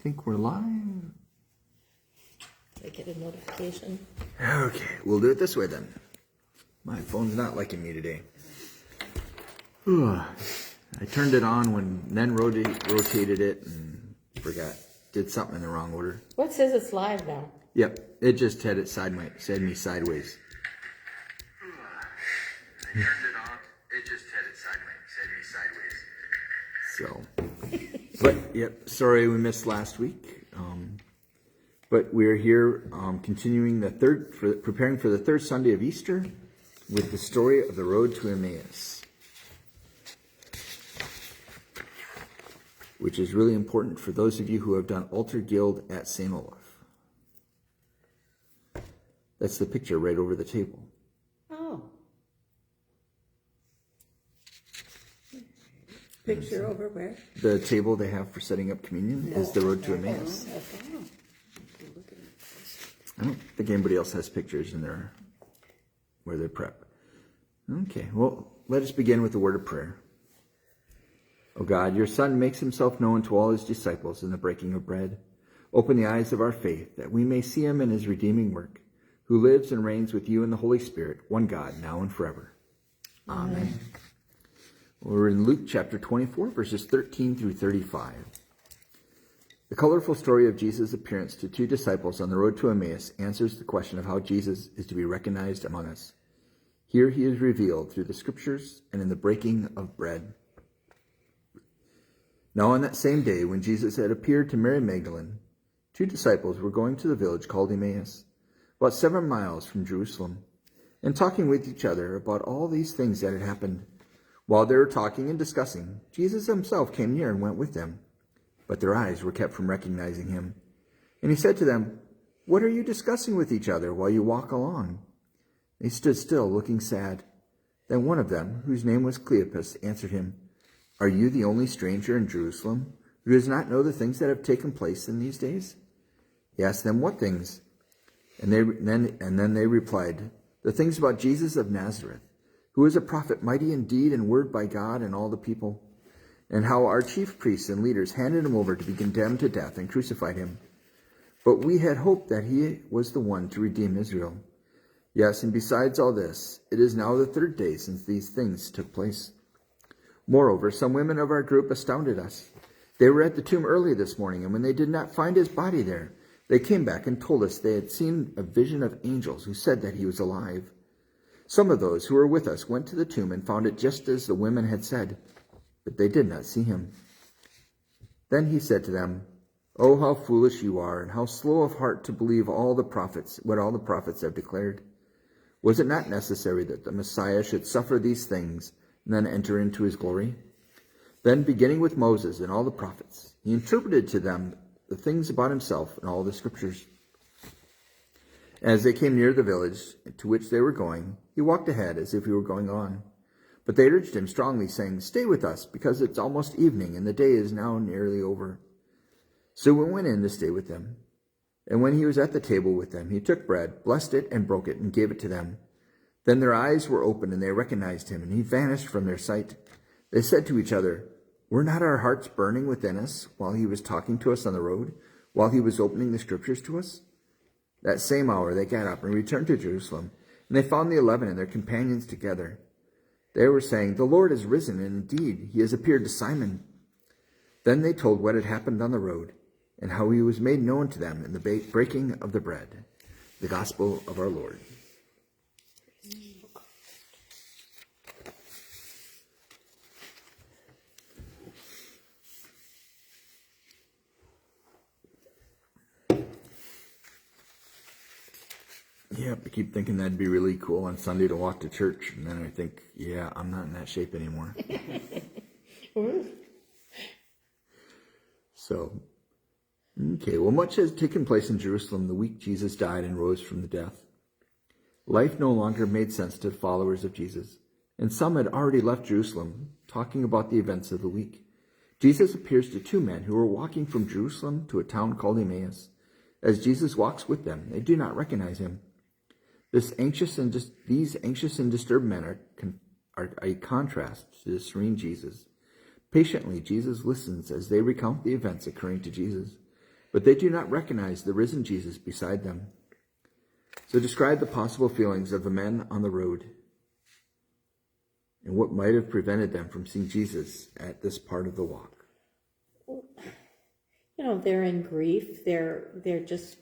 think we're live. I get a notification. Okay, we'll do it this way then. My phone's not liking me today. I turned it on when then rotated it and forgot. Did something in the wrong order. What says it's live now? Yep, it just had it said me sideways. I turned it on. It just had it said me sideways. So, but yep, sorry we missed last week. But we're here continuing preparing for the third Sunday of Easter with the story of the road to Emmaus, which is really important for those of you who have done Altar Guild at St. Olaf. That's the picture right over the table. Oh. Picture over where? The table they have for setting up communion is the road to Emmaus. I don't think anybody else has pictures in there where they prep. Okay, well, let us begin with a word of prayer. O God, your Son makes himself known to all his disciples in the breaking of bread. Open the eyes of our faith that we may see him in his redeeming work, who lives and reigns with you in the Holy Spirit, one God, now and forever. Amen. We're in Luke chapter 24, verses 13 through 35. The colorful story of Jesus' appearance to two disciples on the road to Emmaus answers the question of how Jesus is to be recognized among us. Here he is revealed through the scriptures and in the breaking of bread. Now on that same day, when Jesus had appeared to Mary Magdalene, two disciples were going to the village called Emmaus, about 7 miles from Jerusalem, and talking with each other about all these things that had happened. While they were talking and discussing, Jesus himself came near and went with them. But their eyes were kept from recognizing him. And he said to them, "What are you discussing with each other while you walk along?" They stood still, looking sad. Then one of them, whose name was Cleopas, answered him, "Are you the only stranger in Jerusalem who does not know the things that have taken place in these days?" He asked them, "What things?" And then they replied, "The things about Jesus of Nazareth, who is a prophet, mighty in deed and word by God and all the people, and how our chief priests and leaders handed him over to be condemned to death and crucified him. But we had hoped that he was the one to redeem Israel. Yes, and besides all this, it is now the 3rd day since these things took place. Moreover, some women of our group astounded us. They were at the tomb early this morning, and when they did not find his body there, they came back and told us they had seen a vision of angels who said that he was alive. Some of those who were with us went to the tomb and found it just as the women had said, but they did not see him." Then he said to them, "Oh, how foolish you are, and how slow of heart to believe what all the prophets have declared. Was it not necessary that the Messiah should suffer these things and then enter into his glory?" Then, beginning with Moses and all the prophets, he interpreted to them the things about himself in all the scriptures. As they came near the village to which they were going, he walked ahead as if he were going on. But they urged him strongly, saying, "Stay with us, because it's almost evening, and the day is now nearly over." So we went in to stay with them. And when he was at the table with them, he took bread, blessed it, and broke it, and gave it to them. Then their eyes were opened, and they recognized him, and he vanished from their sight. They said to each other, "Were not our hearts burning within us while he was talking to us on the road, while he was opening the scriptures to us?" That same hour they got up and returned to Jerusalem, and they found the 11 and their companions together. They were saying, "The Lord has risen, and indeed he has appeared to Simon." Then they told what had happened on the road, and how he was made known to them in the breaking of the bread. The gospel of our Lord. Yeah, I keep thinking that'd be really cool on Sunday to walk to church. And then I think, yeah, I'm not in that shape anymore. So, okay, well, much has taken place in Jerusalem the week Jesus died and rose from the death. Life no longer made sense to followers of Jesus, and some had already left Jerusalem, talking about the events of the week. Jesus appears to two men who were walking from Jerusalem to a town called Emmaus. As Jesus walks with them, they do not recognize him. These anxious and disturbed men are a contrast to the serene Jesus. Patiently, Jesus listens as they recount the events occurring to Jesus. but they do not recognize the risen Jesus beside them. So describe the possible feelings of the men on the road and what might have prevented them from seeing Jesus at this part of the walk. You know, they're in grief. They're just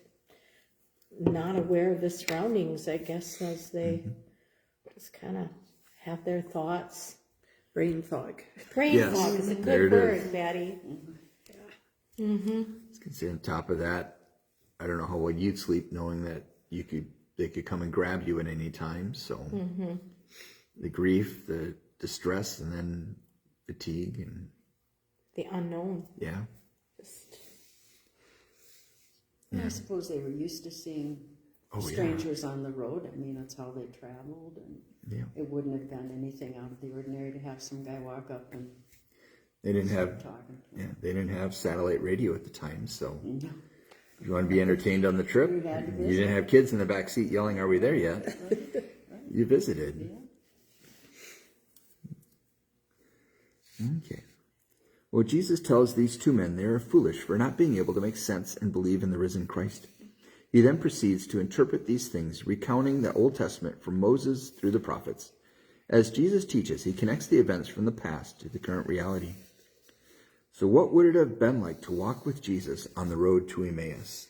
not aware of the surroundings, I guess, as they just kind of have their thoughts. Brain fog. Brain Yes, fog is a there good it word, is. Patty. I was gonna say on top of that, I don't know how well you'd sleep knowing that they could come and grab you at any time. So the grief, the distress, and then fatigue, and The unknown. yeah, Just, I suppose they were used to seeing Oh, yeah. strangers on the road. I mean, that's how they traveled, and yeah. it wouldn't have been anything out of the ordinary to have some guy walk up and They didn't start have talking to yeah, them. they didn't have satellite radio at the time. So No. if you want to be entertained on the trip, You had to you visit. didn't have kids in the back seat yelling, "Are we there yet?" You visited. Yeah. Okay. Well, Jesus tells these two men they are foolish for not being able to make sense and believe in the risen Christ. He then proceeds to interpret these things, recounting the Old Testament from Moses through the prophets. As Jesus teaches, he connects the events from the past to the current reality. So what would it have been like to walk with Jesus on the road to Emmaus?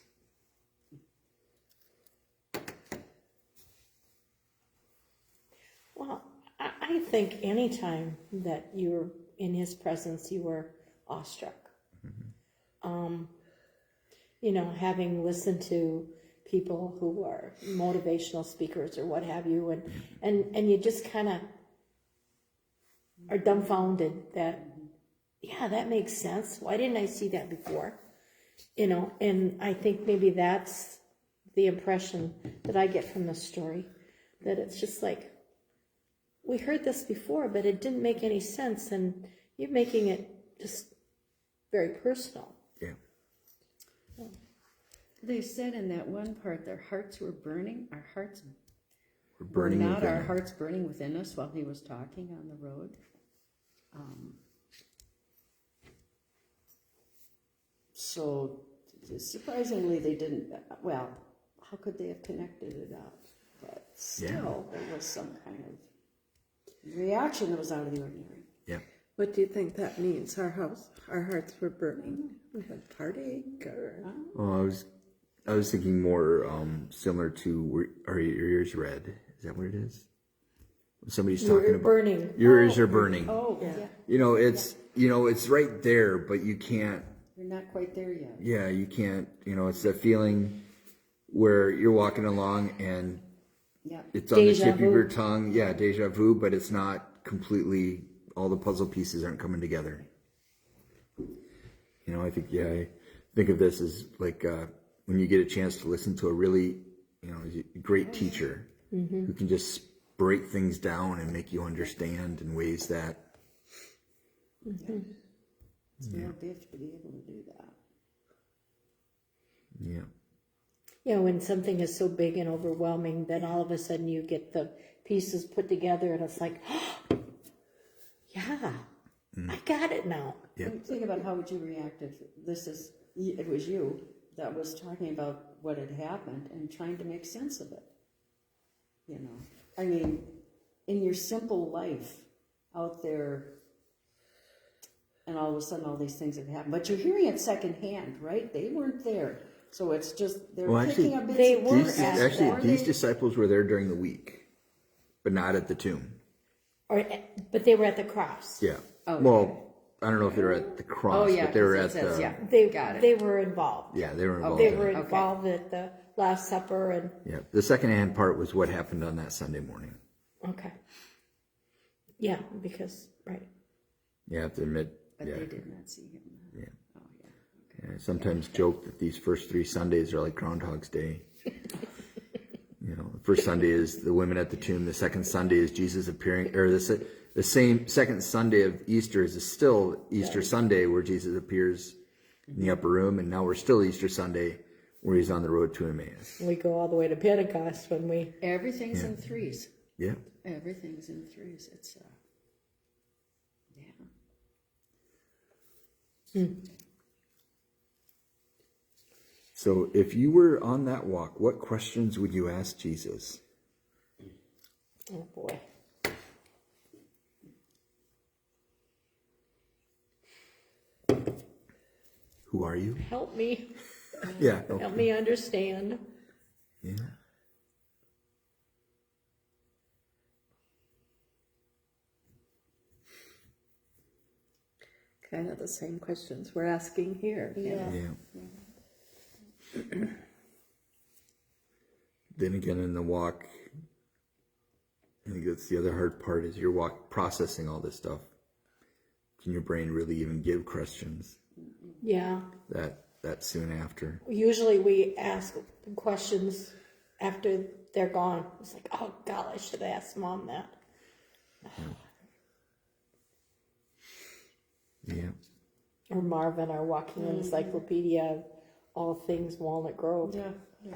well, I think anytime that you're in his presence, you were awestruck. You know, having listened to people who are motivational speakers or what have you, and you just kind of are dumbfounded that, yeah, that makes sense. Why didn't I see that before? You know, and I think maybe that's the impression that I get from the story, that it's just like, we heard this before, but it didn't make any sense, and you're making it just very personal. Yeah. They said in that one part, their hearts were burning. Our hearts We're were burning not within our him. hearts burning within us while he was talking on the road. So surprisingly, they didn't. Well, how could they have connected it up? But still, there was some kind of reaction that was out of the ordinary. Yeah. What do you think that means? Our hearts were burning. We had heartache, or Well, I was thinking more similar to are your ears red? Is that what it is? When somebody's talking You're about burning. your ears are burning. Oh, Yeah. yeah. It's right there, but you can't. You're not quite there yet. Yeah, you can't. It's that feeling where you're walking along and Yeah. it's on the Deja tip of your vu. tongue. Yeah, deja vu, but it's not completely. All the puzzle pieces aren't coming together. I think of this as like when you get a chance to listen to a really, great teacher who can just break things down and make you understand in ways that. It's a real gift to be able to do that. Yeah. You know, when something is so big and overwhelming, then all of a sudden you get the pieces put together, and it's like, yeah, I got it now. Yeah. Think about how would you react if it was you that was talking about what had happened and trying to make sense of it. I mean, in your simple life out there, and all of a sudden all these things have happened, but you're hearing it secondhand, right? They weren't there, so it's just they're Well, picking actually, up bits they and were pieces. at These disciples were there during the week, but not at the tomb. But they were at the cross. Yeah. Okay. Well, I don't know if they were at the cross, Oh, yeah, but they were 'cause at it says, the. yeah. They Got it. they were involved. Yeah, they were involved. They in were it. involved at the Last Supper, and Yeah. The second-hand part was what happened on that Sunday morning. okay, yeah, because right. You have to admit. But yeah. they did not see him. Yeah. Oh, yeah. I sometimes joke that these first 3 Sundays are like Groundhog's Day. The first Sunday is the women at the tomb. The second Sunday is Jesus appearing, or the same second Sunday of Easter is still Easter Sunday where Jesus appears in the upper room, and now we're still Easter Sunday where he's on the road to Emmaus. We go all the way to Pentecost when we. Everything's in threes. Yeah. Everything's in threes. It's yeah. So if you were on that walk, what questions would you ask Jesus? Oh boy. Who are you? Help me. Yeah. Help me understand. Yeah. Kind of the same questions we're asking here. you know. Yeah. Then again, in the walk, I think that's the other hard part is you're processing all this stuff. Can your brain really even give questions Yeah. that soon after? Usually we ask questions after they're gone. It's like, oh God, I should have asked Mom that. Yeah. Or Marvin, our walking encyclopedia of all things Walnut Grove. Yeah, yeah.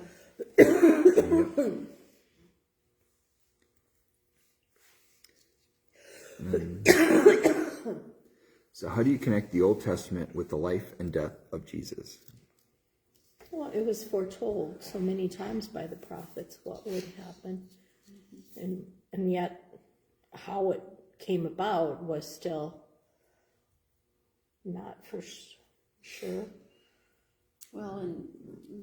So how do you connect the Old Testament with the life and death of Jesus? Well, it was foretold so many times by the prophets what would happen. And yet how it came about was still not for sure. Well, and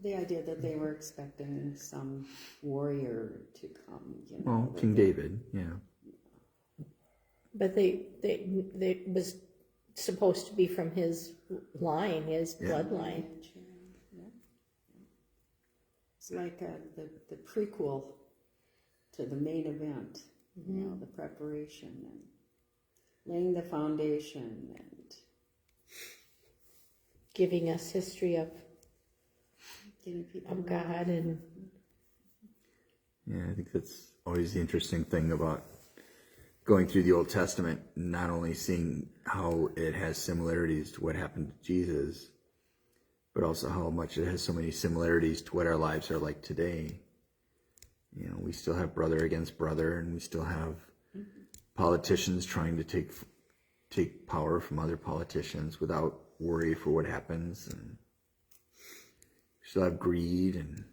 the idea that they were expecting some warrior to come, you know. Well, that King they- David, yeah. But they was supposed to be from his line, his Yeah. bloodline. Yeah. It's like the prequel to the main event, you know, the preparation and laying the foundation and Giving us history of getting people of God and Yeah, I think that's always the interesting thing about going through the Old Testament, not only seeing how it has similarities to what happened to Jesus, but also how much it has so many similarities to what our lives are like today. You know, we still have brother against brother, and we still have politicians trying to take power from other politicians without worry for what happens, and we still have greed and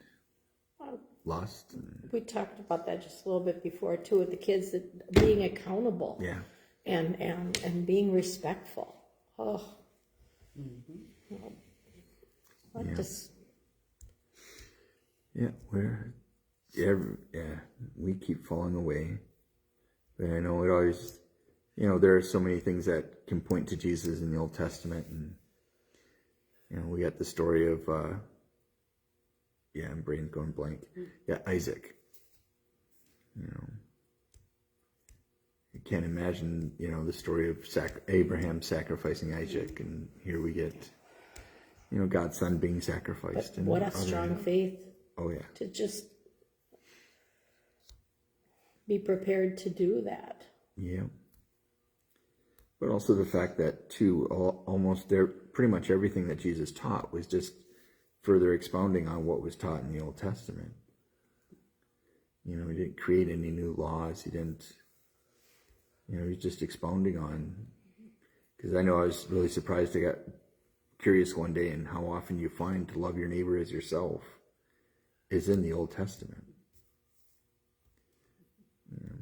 lust. And, we talked about that just a little bit before too with the kids, that being accountable yeah. and being respectful. Oh, I Yeah. just Yeah, we keep falling away. But I know it always, you know, there are so many things that can point to Jesus in the Old Testament, and you know, we got the story of, I'm brain's going blank. Yeah, Isaac. You know, you can't imagine, you know, the story of Abraham sacrificing Isaac, and here we get, you know, God's son being sacrificed. what a strong faith Oh yeah. to just be prepared to do that. Yeah. But also the fact that, too, pretty much everything that Jesus taught was just further expounding on what was taught in the Old Testament. You know, he didn't create any new laws. He didn't, you know, he's just expounding on. Because I know I was really surprised. I got curious one day in how often you find to love your neighbor as yourself is in the Old Testament. You know,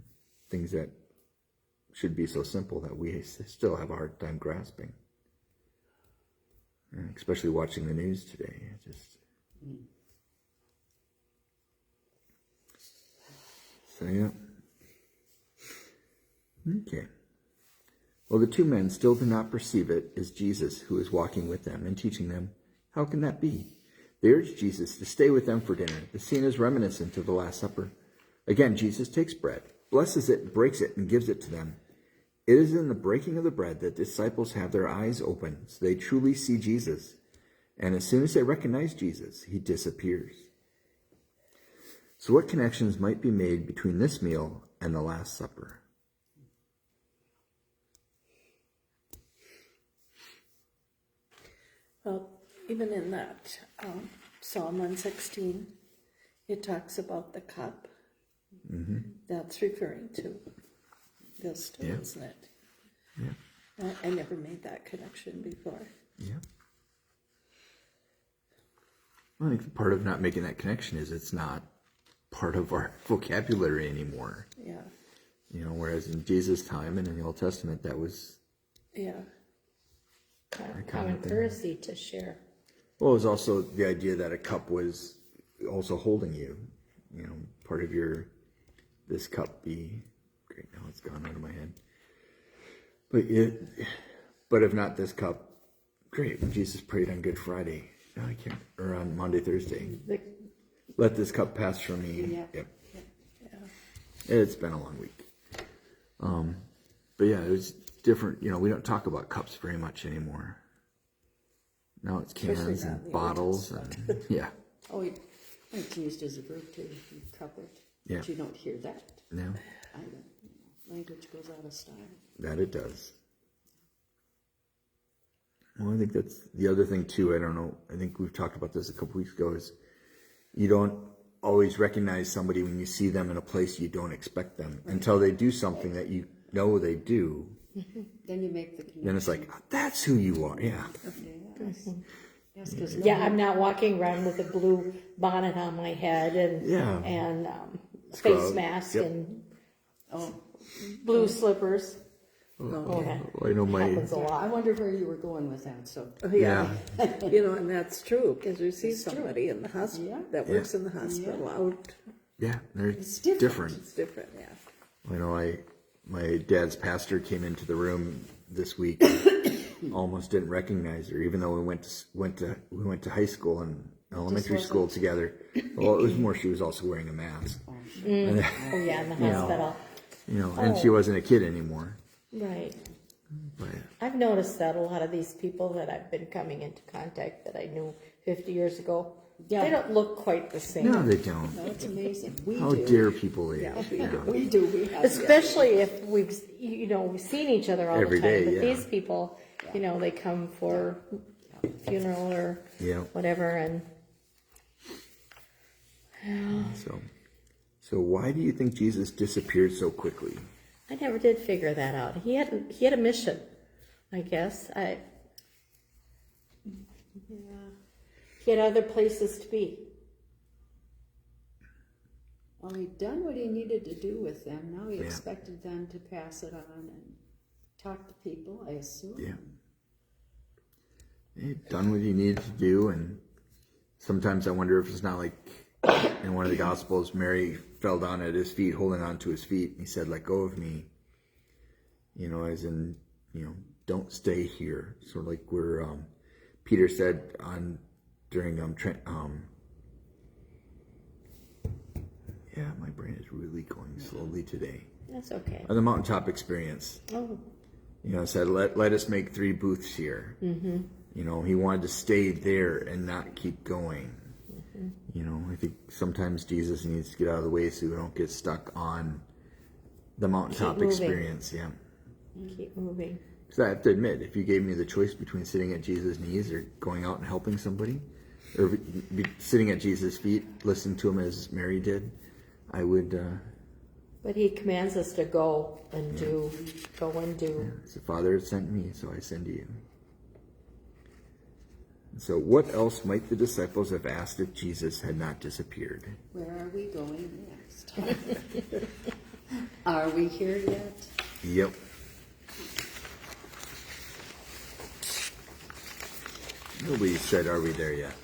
things that should be so simple that we still have a hard time grasping. And especially watching the news today. So, yeah. Okay. Well, the two men still do not perceive it as Jesus who is walking with them and teaching them. How can that be? They urge Jesus to stay with them for dinner. The scene is reminiscent of the Last Supper. Again, Jesus takes bread, blesses it, breaks it, and gives it to them. It is in the breaking of the bread that disciples have their eyes open, so they truly see Jesus. And as soon as they recognize Jesus, he disappears. So what connections might be made between this meal and the Last Supper? Well, even in that Psalm 116, it talks about the cup. Mm-hmm. That's referring to this too, isn't it? Yeah. I never made that connection before. Yeah. I think part of not making that connection is it's not part of our vocabulary anymore. Yeah, You know, whereas in Jesus' time and in the Old Testament, that was, yeah, Common courtesy to share. well, it was also the idea that a cup was also holding you. You know, part of this cup be, great, now it's gone out of my head. But if not this cup, great, when Jesus prayed on Good Friday, no, I can't, or on Maundy, Thursday, let this cup pass from me. Yeah. Yep. It's been a long week. But yeah, it was different. You know, we don't talk about cups very much anymore. Now it's Especially cans not and the old bottles and yeah. Oh, it's used as a verb too, cup it. Yeah. But you don't hear that. No, I don't. Language goes out of style. that it does. Well, I think that's the other thing too. I don't know. I think we've talked about this a couple weeks ago. Is you don't always recognize somebody when you see them in a place you don't expect them until they do something that you know they do. Then you make the connection. Then it's like, that's who you are. Yeah. Yes, because Yeah, I'm not walking around with a blue bonnet on my head and Yeah. and Scrub. face mask Yep. and oh, blue slippers. no, Okay. I know my, Happens a I lot. wonder where you were going with that. So yeah, you know, and that's true, because you see somebody in the Yeah. hospital, that works in the hospital out, yeah, they're It's different. it's different, yeah. I know my dad's pastor came into the room this week. Almost didn't recognize her, even though we went to high school and elementary school together. Well, it was more she was also wearing a mask. Oh yeah, in the hospital. You know, and she wasn't a kid anymore. Right. But I've noticed that a lot of these people that I've been coming into contact that I knew 50 years ago, Yeah. they don't look quite the same. no, they don't. no, it's amazing. We How do. dare people age? We do. We have. Especially if we've seen each other all Every the time. day, But yeah. these people, they come for funeral or Yeah. whatever, and So why do you think Jesus disappeared so quickly? I never did figure that out. He had a mission, I guess. He had other places to be. Well, he'd done what he needed to do with them. Now he Yeah. expected them to pass it on and talk to people, I assume. Yeah. He'd done what he needed to do, and sometimes I wonder if it's not like in one of the Gospels, Mary fell down at his feet, holding on to his feet, and he said, "Let go of me." You know, as in, don't stay here. Sort of like where Peter said during yeah, my brain is really going slowly today. That's okay. The mountaintop experience. Oh, Said, let us make 3 booths here. Mm-hmm. He wanted to stay there and not keep going. Mm-hmm. I think sometimes Jesus needs to get out of the way so we don't get stuck on the mountaintop Keep moving. experience. Yeah. keep moving. Because I have to admit, if you gave me the choice between sitting at Jesus' knees or going out and helping somebody, or sitting at Jesus' feet, listening to him as Mary did, I would. But he commands us to go and do. Go and do. The Father has sent me, so I send you. So what else might the disciples have asked if Jesus had not disappeared? Where are we going next? Are we here yet? Yep. Nobody said, "Are we there yet?"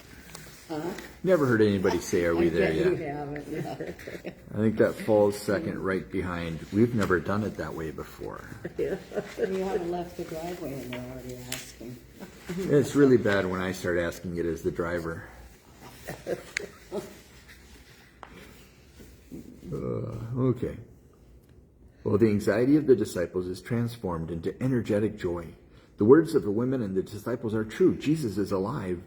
Never heard anybody say, "Are we there You yet?" haven't. Yeah. I think that falls second right behind. We've never done it that way before. You haven't left the driveway and they're already asking. It's really bad when I start asking it as the driver. Okay. Well, the anxiety of the disciples is transformed into energetic joy. The words of the women and the disciples are true. Jesus is alive.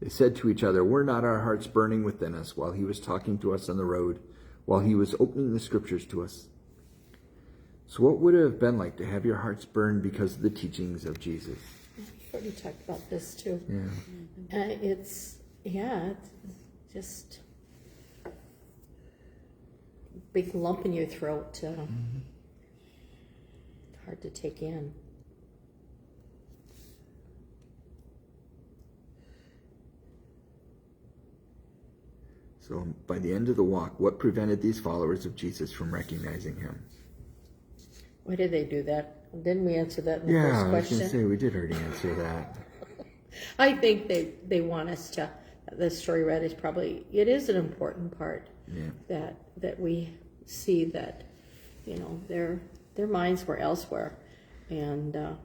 They said to each other, "Were not our hearts burning within us while he was talking to us on the road, while he was opening the scriptures to us?" So what would it have been like to have your hearts burn because of the teachings of Jesus? We've already talked about this too. Yeah. It's just big lump in your throat. Hard to take in. So by the end of the walk, what prevented these followers of Jesus from recognizing him? Why did they do that? Didn't we answer that in the Yeah, first I was question? going to say, we did already answer that. I think they want us to. The story read is probably it is an important part Yeah. that we see that their minds were elsewhere, and Well,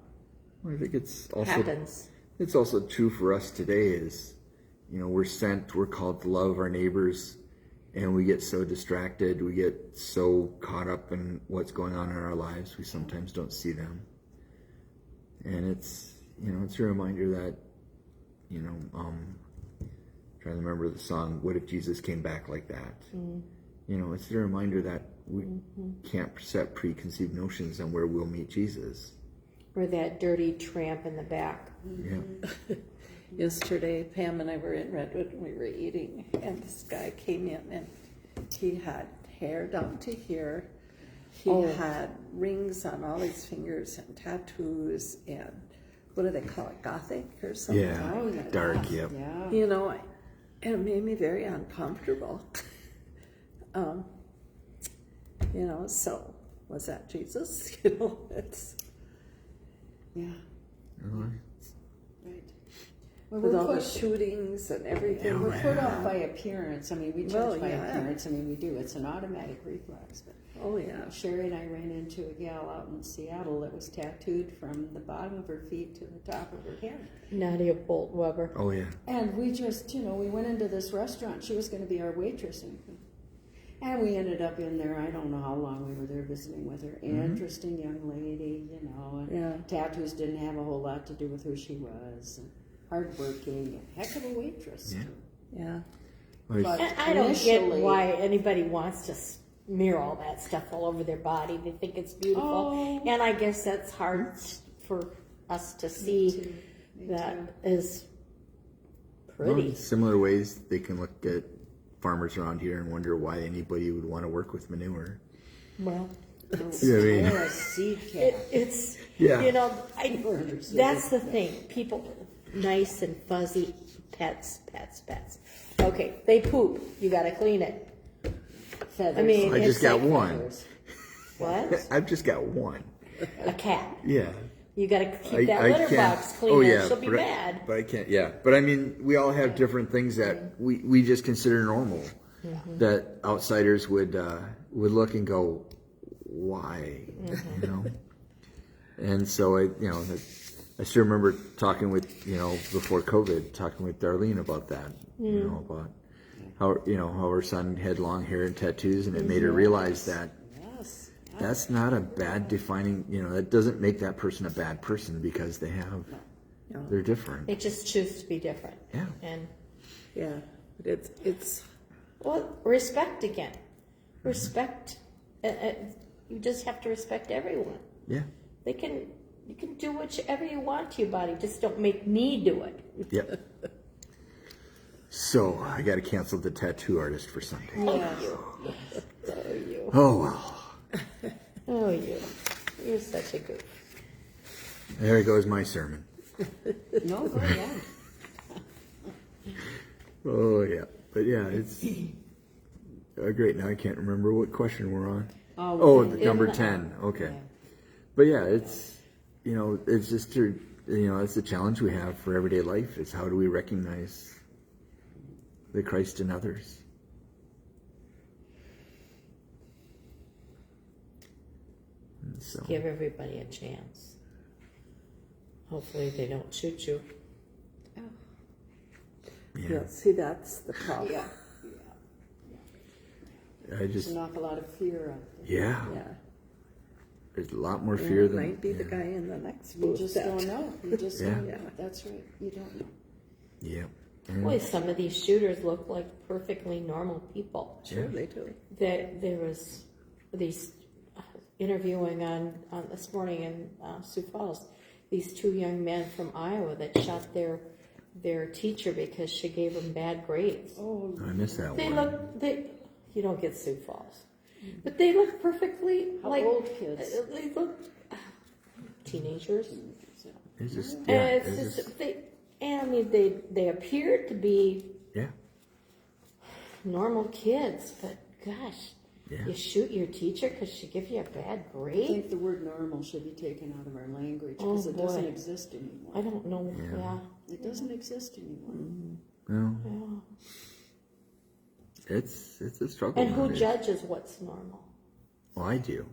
I think it's also happens. It's also true for us today is, we're called to love our neighbors, and we get so distracted, we get so caught up in what's going on in our lives, we sometimes don't see them. And it's a reminder that, trying to remember the song, What If Jesus Came Back Like That? It's a reminder that we can't set preconceived notions on where we'll meet Jesus. Or that dirty tramp in the back. Yeah. Yesterday, Pam and I were in Redwood and we were eating, and this guy came in and he had hair down to here. He had rings on all his fingers and tattoos and what do they call it, gothic or something? Yeah. Oh, yeah. Dark, yep. Yeah. It made me very uncomfortable. So was that Jesus? It's Yeah. Uh-huh. Right. Well, with we're all the put, shootings and everything. we're put off by appearance. I mean, we Well, judge by yeah. appearance. I mean, we do. It's an automatic reflex. But Oh yeah. Sherry and I ran into a gal out in Seattle that was tattooed from the bottom of her feet to the top of her head. Nadia Bolt Weber. Oh, yeah. And we just, we went into this restaurant. She was going to be our waitress. And we ended up in there. I don't know how long we were there visiting with her. Interesting young lady, And Yeah. tattoos didn't have a whole lot to do with who she was. And hardworking, and heck of a waitress, Yeah. too. Yeah. But And I don't get initially- why anybody wants to smear all that stuff all over their body. They think it's beautiful. Oh. And I guess that's hard for us to see Me that too. is Well, pretty. in similar ways, they can look at farmers around here and wonder why anybody would want to work with manure. Well, Yeah, I mean, Or a seed cap. it's, Yeah. that's the thing. People, nice and fuzzy pets. Okay, they poop. You gotta clean it. Feathers. I mean, I just it's got like- one. Feathers. What? I've just got one. A cat. Yeah. You gotta keep that litter box clean Oh, or yeah, she'll be but mad. But I can't. Yeah, but I mean, we all have different things that we just consider normal, that outsiders would look and go, why, And so I still remember talking with before COVID, talking with Darlene about that, about how her son had long hair and tattoos, and it made her realize that. Yes. That's not a bad defining, that doesn't make that person a bad person because they have, they're different. They just choose to be different. Yeah. And Yeah. But it's well, respect again. Respect. You just have to respect everyone. Yeah. You can do whatever you want to your body. Just don't make me do it. Yep. So I got to cancel the tattoo artist for Sunday. Oh well. Oh, you're such a goof. There goes my sermon. No, go ahead. Oh yeah, but yeah, it's great. Now I can't remember what question we're on. Oh, the number 10. Okay. But yeah, it's it's just it's the challenge we have for everyday life. Is how do we recognize the Christ in others? And so Give everybody a chance. Hopefully they don't shoot you. yeah. See, that's the problem. Yeah. I There's just an awful lot of fear out there. yeah. Yeah. There's a lot more fear It than might be the guy in the next You booth. just that- don't know. You just Yeah. don't know. That's right. You don't know. Yeah. Boy, some of these shooters look like perfectly normal people. Sure, they do. There was these interviewing on this morning in Sioux Falls. These two young men from Iowa that shot their teacher because she gave them bad grades. Oh, I missed that They one. you don't get Sioux Falls, but they look perfectly How like old kids? They look teenagers. It's just And yeah. it's It's just, just, they appear to be yeah. normal kids, but gosh, Yeah. you shoot your teacher because she gives you a bad I grade? think the word normal should be taken out of our language Oh, because it doesn't boy. exist anymore. I don't know, yeah. It doesn't exist anymore. Well, Yeah. it's a struggle. And who nowadays. judges what's normal? Well, I do.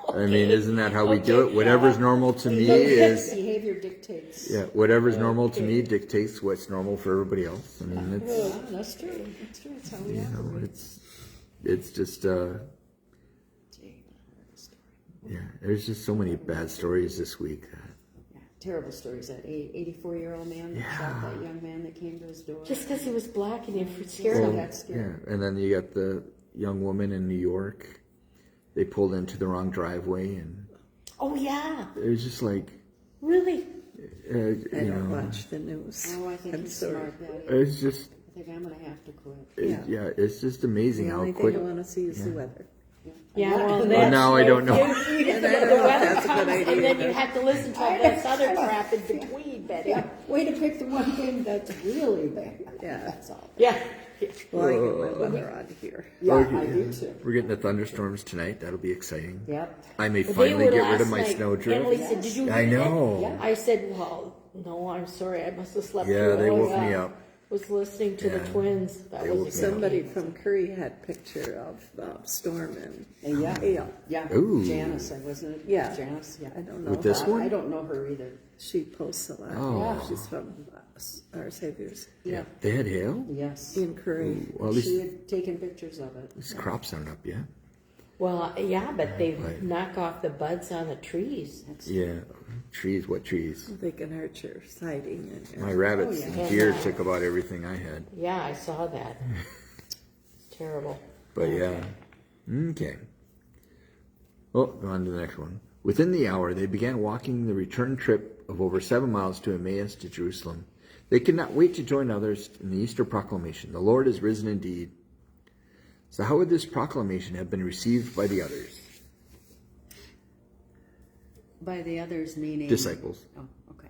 I mean, isn't that how we do Okay, it? Whatever's normal to me is, Behavior dictates. yeah, whatever's normal to me dictates what's normal for everybody else. I mean, it's, Yeah, that's true. That's true. That's how we you know, operate. it's just, yeah, there's just so many bad stories this week. Yeah, terrible stories. That 84-year-old man that shot that young man that came to his door. Just because he was black and you scared So him. that's Yeah, scary. and then you got the young woman in New York. They pulled into the wrong driveway, and Oh, yeah, it was just like, really? I you don't know, watch the news. Oh, I think I'm he's sorry. smart, Patty. it's just, I think I'm gonna have to quit. Yeah. it's just amazing The how only quick. thing I want to see is the weather. Yeah, well, Well, that's now I don't know. the I don't know weather if that's a good comes, idea and then you either. have to listen to all this other crap in between, Betty. Yeah, way to pick the one thing that's really bad. Yeah. That's all. Yeah. Well, I get my weather on here. Yeah, Okay, I do too. We're getting the thunderstorms tonight. That'll be exciting. Yep. I may They finally were get rid last of my night. snowdrift. Emily said, "Did you I hear that?" know. I said, "Well, no, I'm sorry. I must have slept Yeah, through it." they Oh, woke yeah. me up. Was listening to the Yeah. twins. That They was woke me up. exciting. Somebody from Curry had picture of storm and Yeah. hail. Yeah. Ooh. Janice, wasn't it? Yeah. Janice, yeah. I don't know. With this how- one? I don't know her either. She posts a lot. Oh. She's from Our Saviors Yeah. They had hail? Yes. in Curry. Well, at She least had taken pictures of it. these crops aren't up yet. Well, yeah, but they Right. knock off the buds on the trees. Yeah. Trees, what trees? They can hurt your siding. And, My rabbits Oh, and yeah. deer took about everything I had. Yeah, I saw that. It's terrible. But yeah. Okay. Well, go on to the next one. Within the hour, they began walking the return trip of over 7 miles to Emmaus to Jerusalem. They could not wait to join others in the Easter proclamation. The Lord is risen indeed. So how would this proclamation have been received by the others? By the others meaning? Disciples, Oh, okay.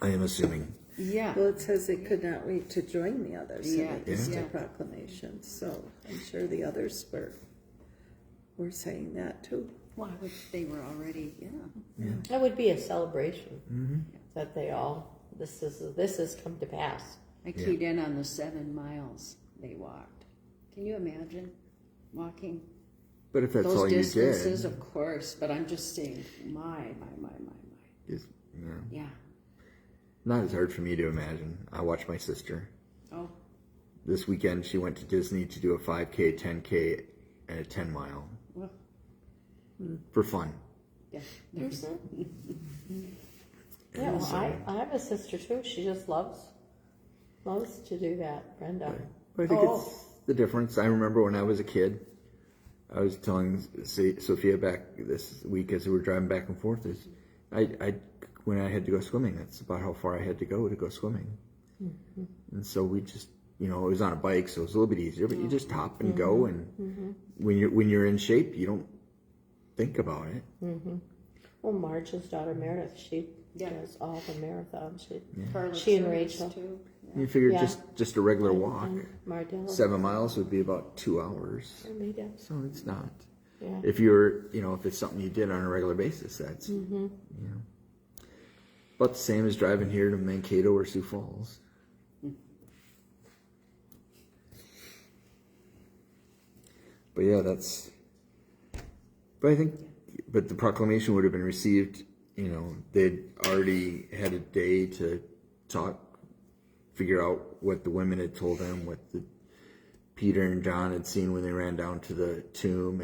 I am assuming. Yeah. well, it says they could not wait to join the others Yeah. in the Easter Yeah. proclamation. So I'm sure the others were saying that too. Well, they were already, yeah. That would be a celebration that they all this has come to pass. I keyed in on the 7 miles they walked. Can you imagine walking But if that's those all you distances? did, Of course, but I'm just saying, my. is, Yeah. not as hard for me to imagine. I watch my sister. Oh, This weekend, she went to Disney to do a 5K, 10K, and a 10 mile well, for fun. yeah. Yeah, well, I have a sister too. She just loves to do that, Brenda. But I think it's the difference. I remember when I was a kid, I was telling Sophia back this week as we were driving back and forth, is when I had to go swimming, that's about how far I had to go swimming. And so we just, it was on a bike, so it was a little bit easier, but you just hop and go, and when you're in shape, you don't think about it. Well, Marge's daughter Meredith, she Yeah. does all the marathons. Carla She and Simmons, Rachel. too. You figure Yeah. just a regular walk, And Mardella. 7 miles would be about 2 hours. And they did. So it's not. Yeah. If you're, if it's something you did on a regular basis, that's, about the same as driving here to Mankato or Sioux Falls. But yeah, but I think, but the proclamation would have been received, they'd already had a day to talk, figure out what the women had told them, what Peter and John had seen when they ran down to the tomb,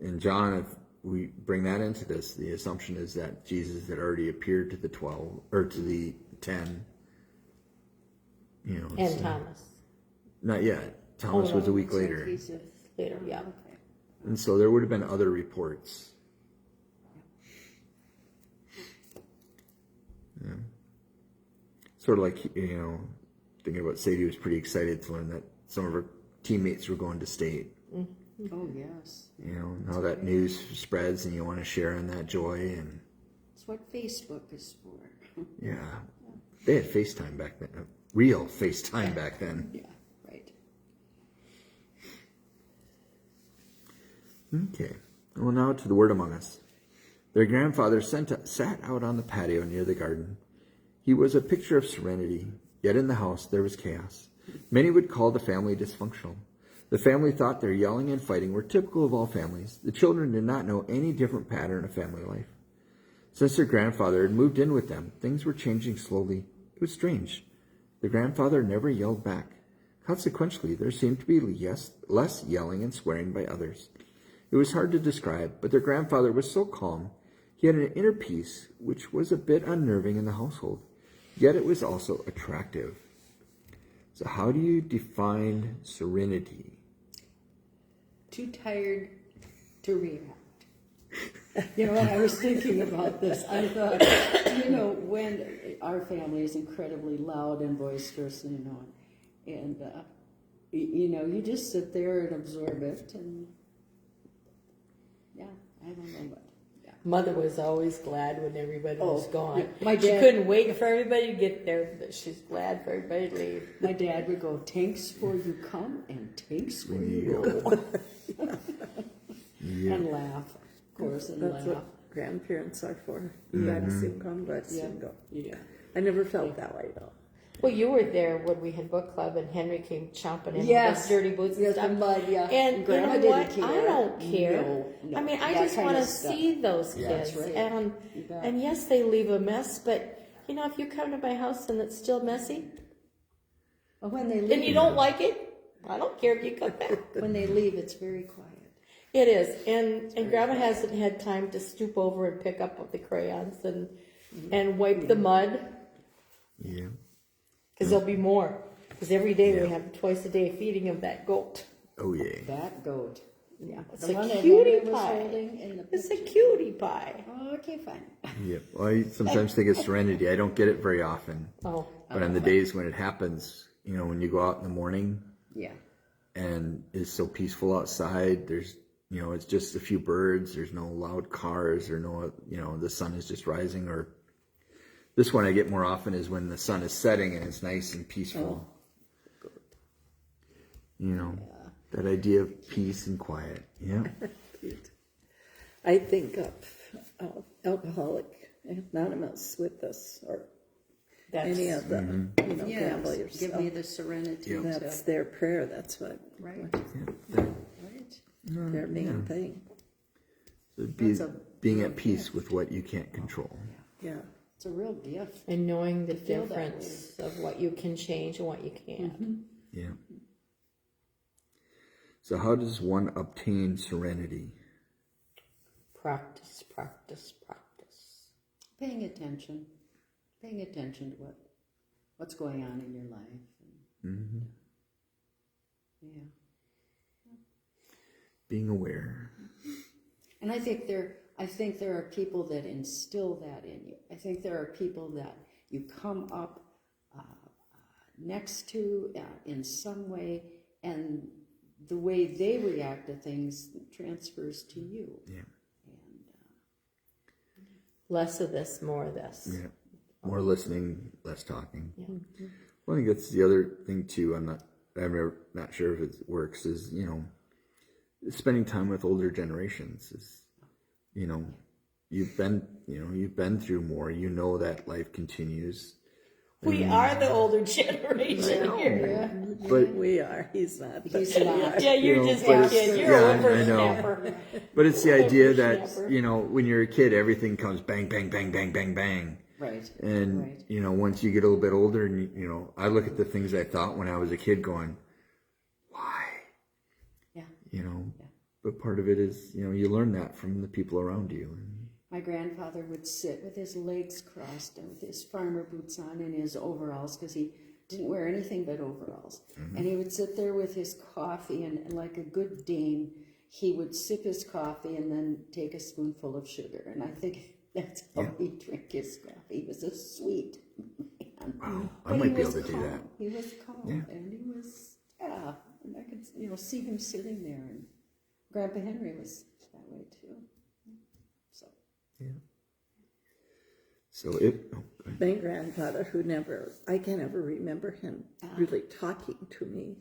and John, if we bring that into this, the assumption is that Jesus had already appeared to the 12 or to the 10. And so- Thomas Not yet. Thomas Oh, was a no. week later, He's a- later. Yeah. okay. and so there would have been other reports. Yeah. Sort of like thinking about Sadie was pretty excited to learn that some of her teammates were going to state. Oh, yes. Now that news spreads and you want to share in that joy, and That's what Facebook is for. yeah, they had FaceTime back then. real FaceTime back then. Yeah, right. Okay. Well, now to the word among us. Their grandfather sat out on the patio near the garden. He was a picture of serenity, yet in the house there was chaos. Many would call the family dysfunctional. The family thought their yelling and fighting were typical of all families. The children did not know any different pattern of family life. Since their grandfather had moved in with them, things were changing slowly. It was strange. The grandfather never yelled back. Consequently, there seemed to be less yelling and swearing by others. It was hard to describe, but their grandfather was so calm. He had an inner peace which was a bit unnerving in the household, yet it was also attractive. So how do you define serenity? Too tired to react. You know, when I was thinking about this, I thought, you know, when our family is incredibly loud and boisterous, you know, and you know, you just sit there and absorb it, and yeah, I don't know what. Yeah. Mother was always glad when everybody was gone. yeah. My She dad- couldn't wait for everybody to get there, but she's glad for everybody to leave. My dad would go, "Tanks for you come and tanks for you go," and laugh, of course, and That's laugh. what grandparents are for. You gotta see them come, but see them go. Yeah. I never felt that way though. Well, you were there when we had book club and Henry came chomping in Yes. with dirty boots and Yes, stuff. the mud, yeah. And Grandma you know didn't what? care. I don't care. No, I mean, I that just kind want of to stuff. see those Yeah, kids. that's right. And You bet. and yes, they leave a mess, but you know, if you come to my house and it's still messy, But when they and leave, you don't like it, I don't care if you come back. when they leave, it's very quiet. It is, and Grandma hasn't had time to stoop over and pick up the crayons and wipe the mud Yeah. because there'll be more. Because every day we have twice a day feeding of that goat. Oh, yeah. That goat. Yeah, it's The a one that cutie Henry was pie. holding in the It's a picture. cutie pie. Okay, fine. Yeah. Well, I sometimes think of serenity. I don't get it very often. Oh, But on the days when it happens, you know, when you go out in the morning Yeah. and it's so peaceful outside, there's, you know, it's just a few birds, there's no loud cars or no, you know, the sun is just rising. Or this one I get more often is when the sun is setting and it's nice and peaceful. You know, that idea of peace and quiet. Yeah. I think of Alcoholic Anonymous with us, or that's any of the, you know, Yes. gamblers. Give me the serenity Yeah. That's their prayer. That's what Right. Right. their main thing. So That's a being real at peace with what you can't control. Yeah. It's a real gift. and knowing the feel that difference of what you can change and what you can't. Yeah. So how does one obtain serenity? Practice, practice, practice. Paying attention to what's going on in your life. Yeah. Being aware. And I think there are people that instill that in you. I think there are people that you come up next to in some way, and the way they react to things transfers to you. Yeah. And Less of this, more of this. Yeah. More listening, less talking. Yeah. Well, I think that's the other thing too. I'm not sure if it works. Is, you know, spending time with older generations. Is, you know, you've been through more. You know that life continues. We are the older generation here. But We are. He's not. he's not. Yeah, you're You know, just but a it's- kid. You're yeah, a I know. whippersnapper. But it's the idea that, Whippersnapper. you know, when you're a kid, everything comes bang, bang, bang, bang, bang, bang. Right. And, Right. you know, once you get a little bit older and, you know, I look at the things I thought when I was a kid going, why? Yeah. You know, but part of it is, you know, you learn that from the people around you. My grandfather would sit with his legs crossed and with his farmer boots on and his overalls, because he didn't wear anything but overalls. And he would sit there with his coffee, and like a good Dane, he would sip his coffee and then take a spoonful of sugar. And I think that's how he drank his coffee. He was a sweet man. Wow, I But he might be was able to do calm. that. He was calm, and he was, and I could, you know, see him sitting there. And Grandpa Henry was that way too. So. So if oh, go ahead. My grandfather, I can never remember him really talking to me.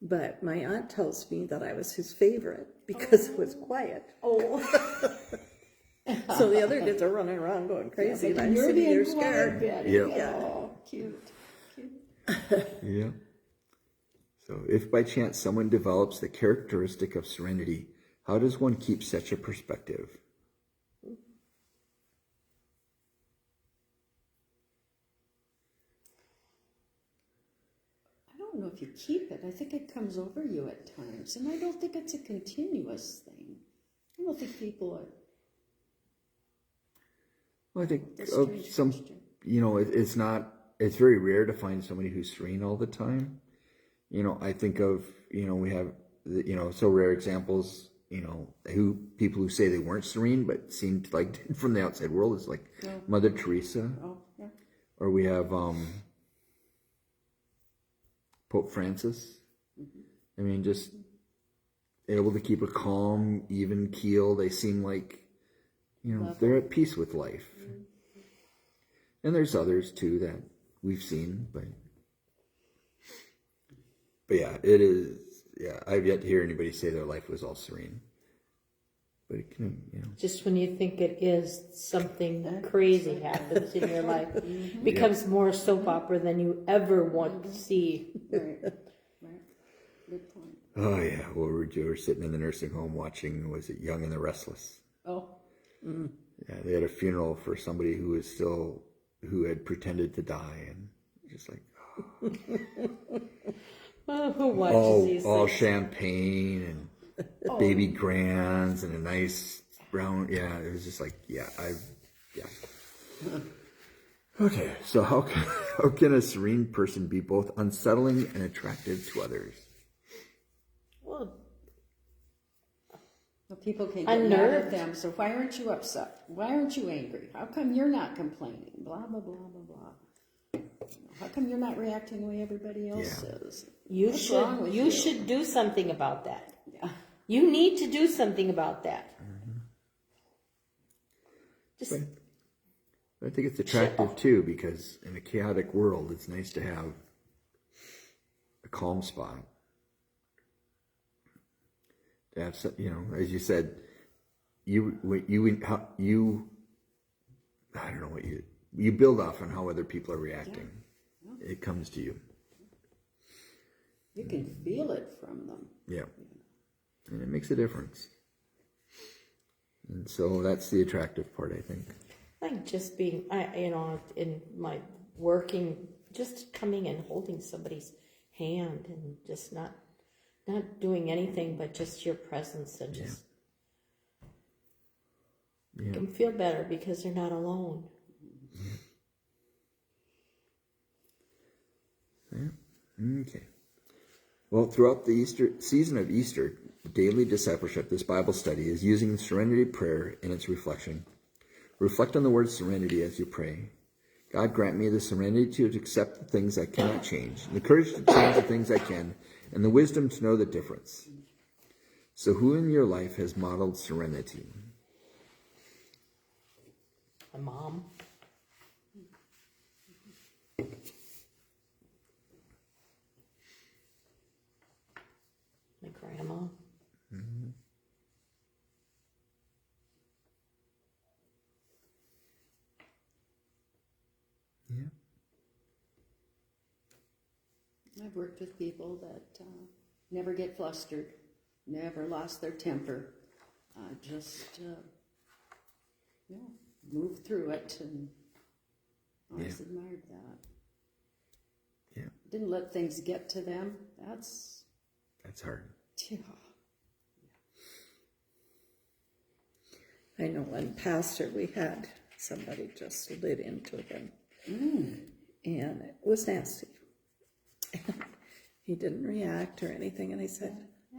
But my aunt tells me that I was his favorite because it was quiet. Oh, So the other kids are running around going crazy, and I'm You're sitting there being quiet, scared. Betty. Yeah. Oh, cute. Yeah. So if by chance someone develops the characteristic of serenity, how does one keep such a perspective? I don't know if you keep it. I think it comes over you at times, and I don't think it's a continuous thing. I don't think people are. Well, I think That's a of strange some, question. it's not, it's very rare to find somebody who's serene all the time. I think of, we have, so rare examples, people who say they weren't serene, but seemed like from the outside world is like Mother Teresa, Oh, yeah. or we have, Pope Francis. I mean, just able to keep a calm, even keel. They seem like, they're at peace with life. And there's others too that we've seen, but yeah, it is. Yeah, I've yet to hear anybody say their life was all serene. But it can, just when you think it is, something crazy happens in your life. Becomes more soap opera than you ever want to see. Right. Right. Good point. Oh yeah, well, we were sitting in the nursing home watching. Was it Young and the Restless? Oh. Yeah, they had a funeral for somebody who had pretended to die, and just like Oh, who watches these all things? champagne and baby grands and a nice brown. Yeah, it was just like yeah. Okay, so how can a serene person be both unsettling and attractive to others? Well, Well, people can get mad at Unnerved. them, so why aren't you upset? Why aren't you angry? How come you're not complaining? Blah, blah, blah, blah, blah. How come you're not reacting the way everybody else Yeah. is? you What's wrong should with you should do something about that. Yeah. You need to do something about that. Just I think it's attractive too because in a chaotic world, it's nice to have a calm spot. To have, as you said, you I don't know what you build off on how other people are reacting. Yeah. It comes to you. You can feel it from them. Yeah, and it makes a difference. And so that's the attractive part, I think. like just being, in my working, just coming and holding somebody's hand and just not doing anything but just your presence and just make them feel better because they're not alone. Yeah. Okay. Well, throughout the season of Easter, daily discipleship, this Bible study is using serenity prayer in its reflection. Reflect on the word serenity as you pray. God, grant me the serenity to accept the things I cannot change, the courage to change the things I can, and the wisdom to know the difference. So who in your life has modeled serenity? My mom. My grandma. Yeah. I've worked with people that never get flustered, never lost their temper, just move through it, and I always admired that. Yeah. Didn't let things get to them. That's hard. yeah. I know one pastor, we had somebody just lit into him. And it was nasty. He didn't react or anything. And I said,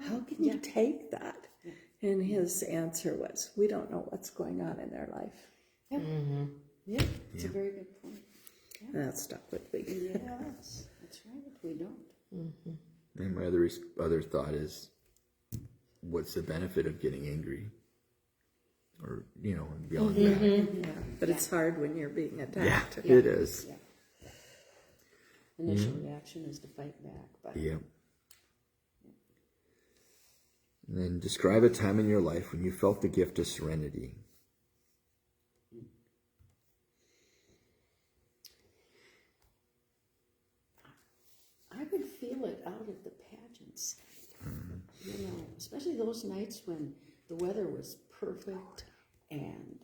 how can you take that? And his answer was, we don't know what's going on in their life. Yeah. Yeah, it's a very good point. And that stuck with me. Yes, that's right. We don't. And my other thought is, what's the benefit of getting angry? or, beyond that. Yeah, but it's hard when you're being Yeah, attacked. it is. Yeah. Initial reaction is to fight back, but Yeah. And then describe a time in your life when you felt the gift of serenity. I would feel it out at the pageants. Especially those nights when the weather was perfect and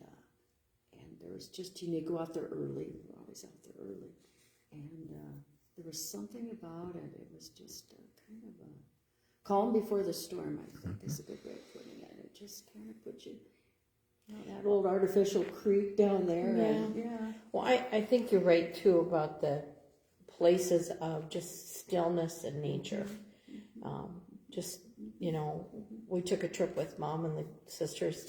there was just, you go out there early. We're always out there early. And there was something about it. It was just kind of a calm before the storm, I think, is a good way of putting it. It just kind of put you, that old artificial creek down there. And, yeah. Well, I think you're right too about the places of just stillness and nature. We took a trip with Mom and the sisters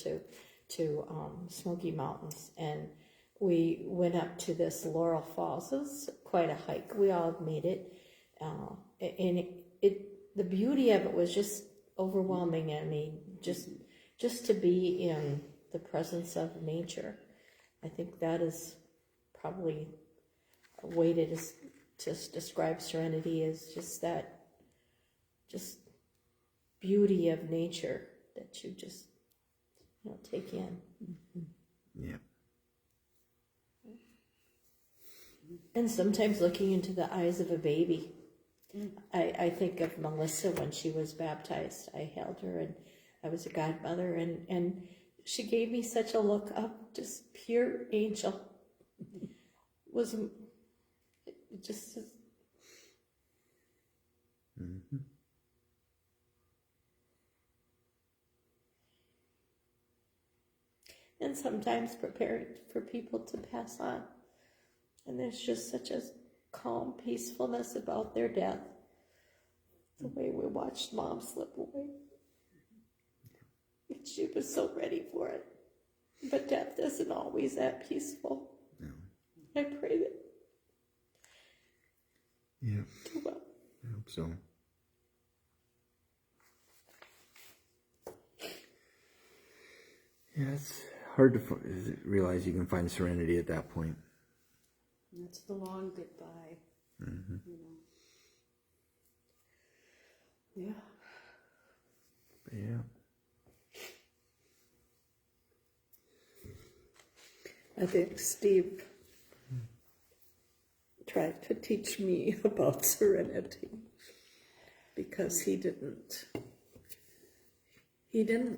to Smoky Mountains, and we went up to this Laurel Falls. It was quite a hike. We all made it, and the beauty of it was just overwhelming. I mean, just to be in the presence of nature. I think that is probably a way to just describe serenity, is just that, just beauty of nature that you just take in. Yeah. And sometimes looking into the eyes of a baby. I think of Melissa when she was baptized. I held her, and I was a godmother, and she gave me such a look of just pure angel. It just. Mm-hmm. And sometimes preparing for people to pass on. And there's just such a calm peacefulness about their death. The way we watched Mom slip away. And she was so ready for it. But death isn't always that peaceful. No. I pray that. Yeah. Well, I hope so. Yeah, it's hard to realize you can find serenity at that point. That's the long goodbye. Mm-hmm. Yeah. Yeah. I think Steve tried to teach me about serenity because he didn't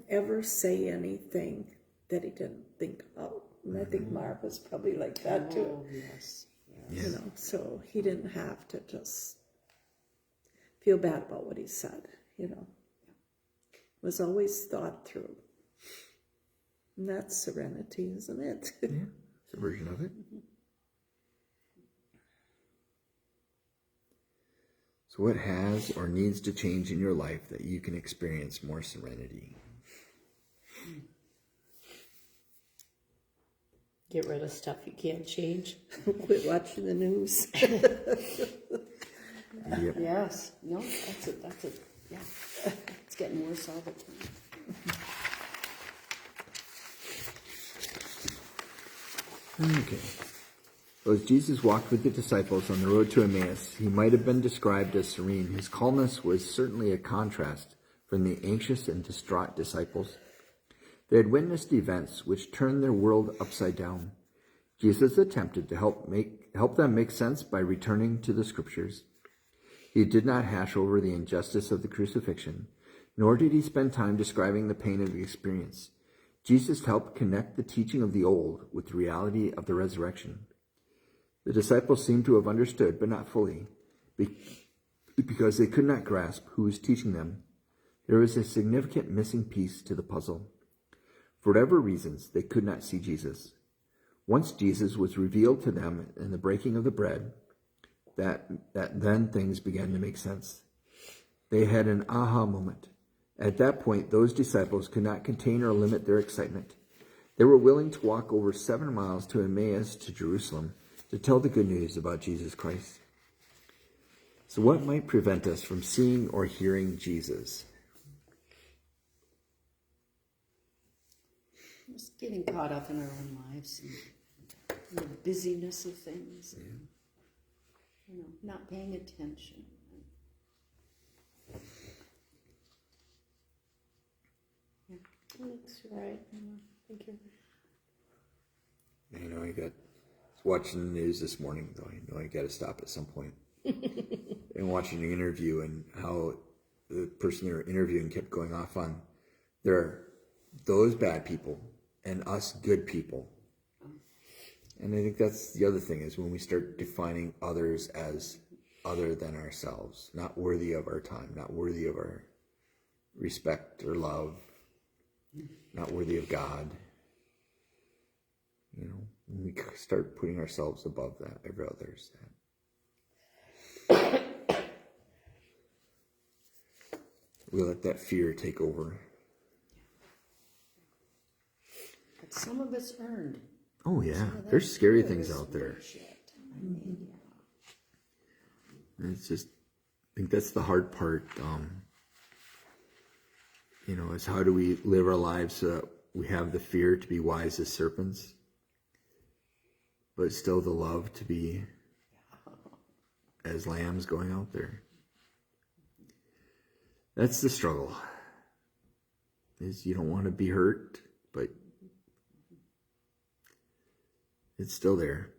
ever say anything that he didn't think about. And I think Marv was probably like that too. Oh, yes. So he didn't have to just feel bad about what he said, It was always thought through. And that's serenity, isn't it? Yeah, it's a version of it. So what has or needs to change in your life that you can experience more serenity? get rid of stuff you can't change. Quit watching the news. Yep. Yes. No, that's it. Yeah. It's getting worse all the time. Okay. So as Jesus walked with the disciples on the road to Emmaus, he might have been described as serene. His calmness was certainly a contrast from the anxious and distraught disciples. They had witnessed events which turned their world upside down. Jesus attempted to help them make sense by returning to the scriptures. He did not hash over the injustice of the crucifixion, nor did he spend time describing the pain of the experience. Jesus helped connect the teaching of the old with the reality of the resurrection. The disciples seemed to have understood, but not fully, because they could not grasp who was teaching them. There was a significant missing piece to the puzzle. For whatever reasons, they could not see Jesus. Once Jesus was revealed to them in the breaking of the bread, that then things began to make sense. They had an aha moment. At that point, those disciples could not contain or limit their excitement. They were willing to walk over 7 miles to Emmaus to Jerusalem to tell the good news about Jesus Christ. So what might prevent us from seeing or hearing Jesus? just getting caught up in our own lives and the busyness of things, and, you know, not paying attention. That's right. Thank you. You know, I got watching the news this morning, though. I know I got to stop at some point. And watching the interview and how the person they were interviewing kept going off on there are those bad people and us good people. And I think that's the other thing is when we start defining others as other than ourselves, not worthy of our time, not worthy of our respect or love, not worthy of God. You know, when we start putting ourselves above that, every others, that we let that fear take over. But some of it's earned. Oh yeah, Some of that there's scary fear things is out there. bullshit. I mean, And it's just, I think that's the hard part. You know, is how do we live our lives so that we have the fear to be wise as serpents, but still the love to be as lambs going out there. That's the struggle. Is you don't want to be hurt, but it's still there.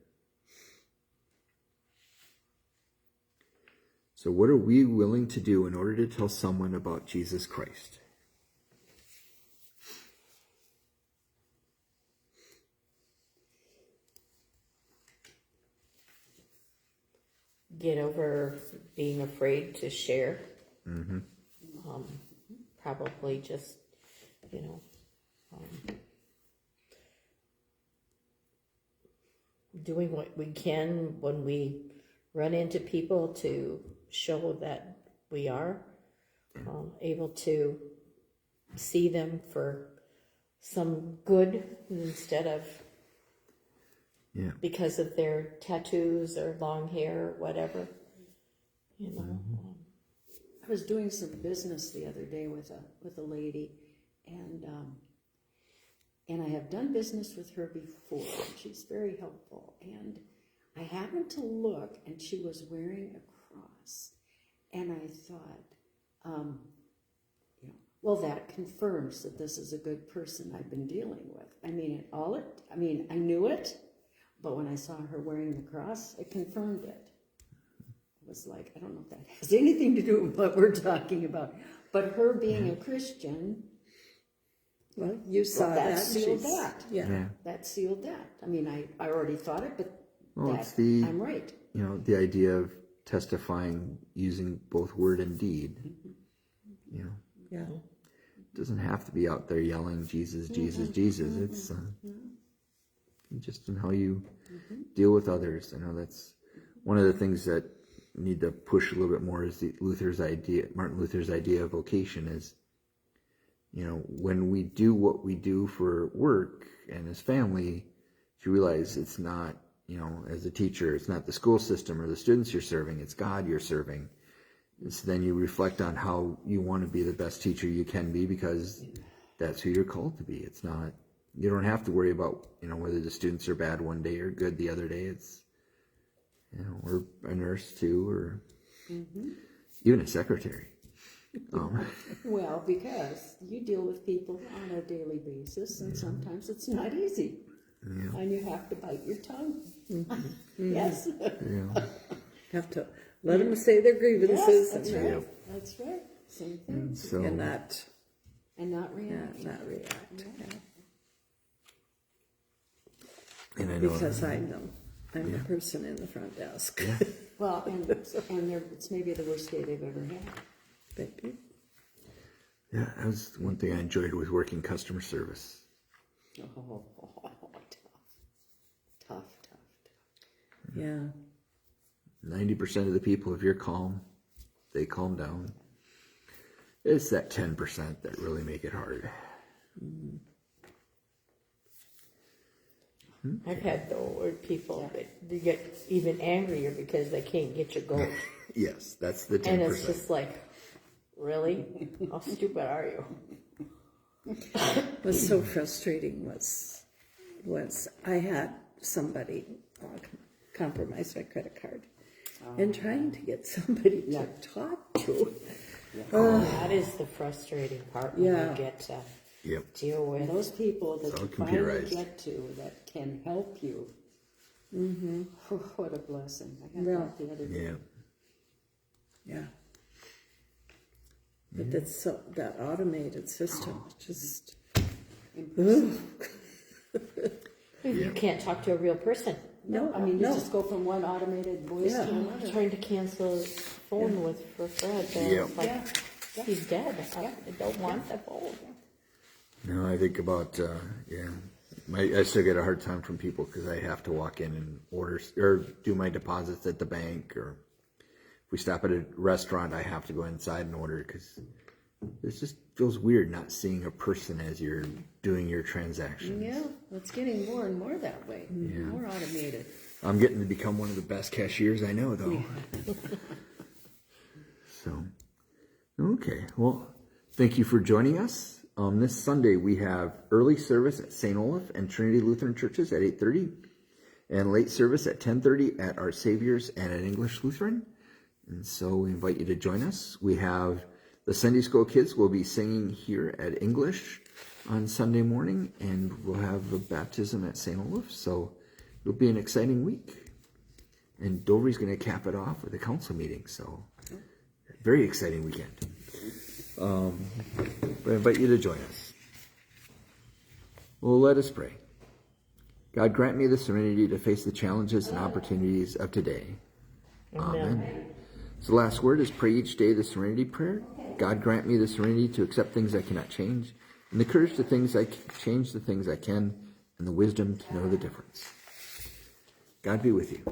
So what are we willing to do in order to tell someone about Jesus Christ? Get over being afraid to share. Probably just, you know, doing what we can when we run into people to show that we are able to see them for some good instead of because of their tattoos or long hair or whatever, you know. I was doing some business the other day with a lady, and I have done business with her before. She's very helpful, and I happened to look, and she was wearing a cross, and I thought, you know, well, that confirms that this is a good person I've been dealing with. I mean, I knew it, but when I saw her wearing the cross, it confirmed it. It was like, I don't know if that has anything to do with what we're talking about, but her being a Christian, Well, you saw that that. sealed she's- that. Yeah. That sealed that. I mean, I already thought it, but Well, it's the, I'm right. you know, the idea of testifying using both word and deed. You know, Yeah. it doesn't have to be out there yelling Jesus, Jesus, Jesus. It's just in how you deal with others. I know that's one of the things that need to push a little bit more is Martin Luther's idea of vocation is, you know, when we do what we do for work and as family, you realize it's not, you know, as a teacher, it's not the school system or the students you're serving, it's God you're serving. And so then you reflect on how you want to be the best teacher you can be because that's who you're called to be. It's not, you don't have to worry about, you know, whether the students are bad one day or good the other day. It's, you know, or a nurse too, or even a secretary. Well, because you deal with people on a daily basis, and sometimes it's not easy. Yeah. And you have to bite your tongue. Yes. Yeah. Have to let them say their grievances Yes, that's and, right. That's right. Same thing. So and not, And not react. not react. Yeah. and I know Because I'm the person in the front desk. Well, and it's maybe the worst day they've ever had. Maybe. yeah, that was one thing I enjoyed was working customer service. Oh, tough. Yeah. 90% of the people, if you're calm, they calm down. It's that 10% that really make it hard. I've had the people that you get even angrier because they can't get your goat. Yes, that's the 10%. And it's just like, really? How stupid are you? was so frustrating was I had somebody compromise my credit card, and trying to get somebody to talk to. That is the frustrating part when Yeah. you get to Yep. deal And with. those people that all you finally computerized. get to that can help you. Mm-hmm. What a blessing. I got Yeah. that the other day. Yeah. Yeah. But that's so, that automated system just. You can't talk to a real person. No, I mean, you no. just go from one automated voice Yeah. to another. Trying to cancel his phone with for Fred. Yeah. It's like, Yeah. he's dead. I don't want the phone. No, I think about, I still get a hard time from people because I have to walk in and order or do my deposits at the bank, or if we stop at a restaurant, I have to go inside and order because it just feels weird not seeing a person as you're doing your transactions. Yeah, it's getting more and more that way. More automated. I'm getting to become one of the best cashiers I know, though. So, okay. Well, thank you for joining us. This Sunday we have early service at St. Olaf and Trinity Lutheran Churches at 8:30, and late service at 10:30 at Our Savior's and at English Lutheran. And so we invite you to join us. We have the Sunday school kids will be singing here at English on Sunday morning, and we'll have the baptism at St. Olaf. So it'll be an exciting week. And Dover's going to cap it off with a council meeting. So very exciting weekend. But I invite you to join us. Well, let us pray. God, grant me the serenity to face the challenges and opportunities of today. Amen. So the last word is pray each day the serenity prayer. God, grant me the serenity to accept things I cannot change, and the courage to change the things I can, and the wisdom to know the difference. God be with you.